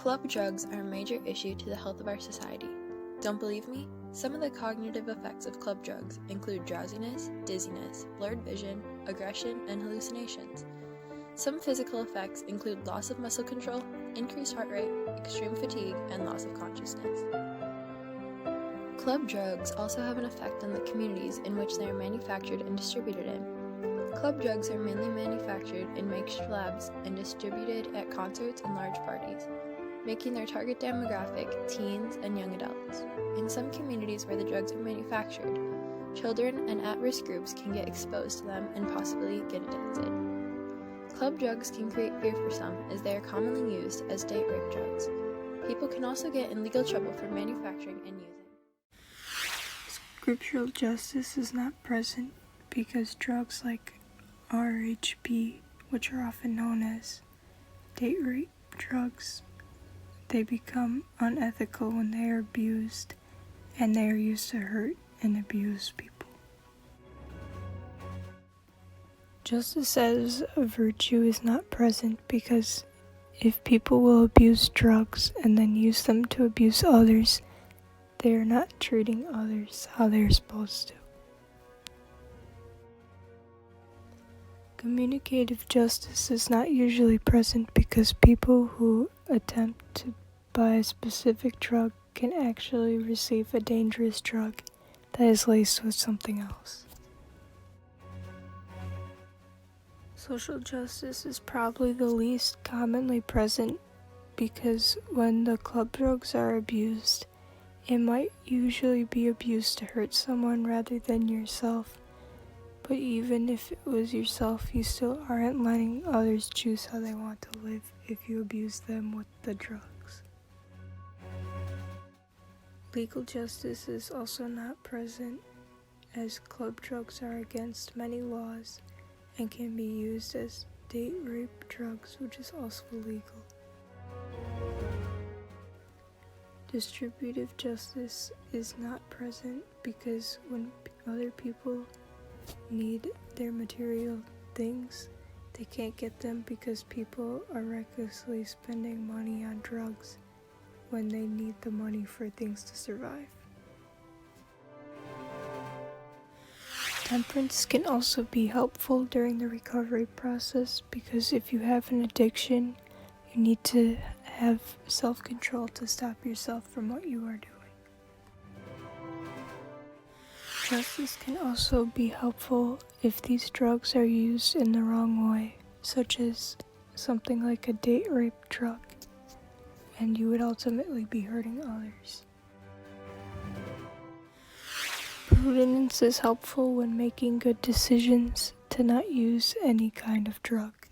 Club drugs are a major issue to the health of our society. Don't believe me? Some of the cognitive effects of club drugs include drowsiness, dizziness, blurred vision, aggression, and hallucinations. Some physical effects include loss of muscle control, increased heart rate, extreme fatigue, and loss of consciousness. Club drugs also have an effect on the communities in which they are manufactured and distributed in. Club drugs are mainly manufactured in makeshift labs and distributed at concerts and large parties, making their target demographic teens and young adults. In some communities where the drugs are manufactured, children and at-risk groups can get exposed to them and possibly get addicted. Club drugs can create fear for some as they are commonly used as date rape drugs. People can also get in legal trouble for manufacturing and using. Scriptural justice is not present because drugs like RHB, which are often known as date rape drugs, they become unethical when they are abused, and they are used to hurt and abuse people. Justice as a virtue is not present because if people will abuse drugs and then use them to abuse others, they are not treating others how they are supposed to. Communicative justice is not usually present because people who attempt to buy a specific drug can actually receive a dangerous drug that is laced with something else. Social justice is probably the least commonly present because when the club drugs are abused, it might usually be abused to hurt someone rather than yourself. But even if it was yourself, you still aren't letting others choose how they want to live if you abuse them with the drugs. Legal justice is also not present as club drugs are against many laws and can be used as date rape drugs, which is also illegal. Distributive justice is not present because when other people need their material things, they can't get them because people are recklessly spending money on drugs when they need the money for things to survive. Temperance can also be helpful during the recovery process because if you have an addiction, you need to have self-control to stop yourself from what you are doing. Justice can also be helpful if these drugs are used in the wrong way, such as something like a date rape drug, and you would ultimately be hurting others. Prudence is helpful when making good decisions to not use any kind of drug.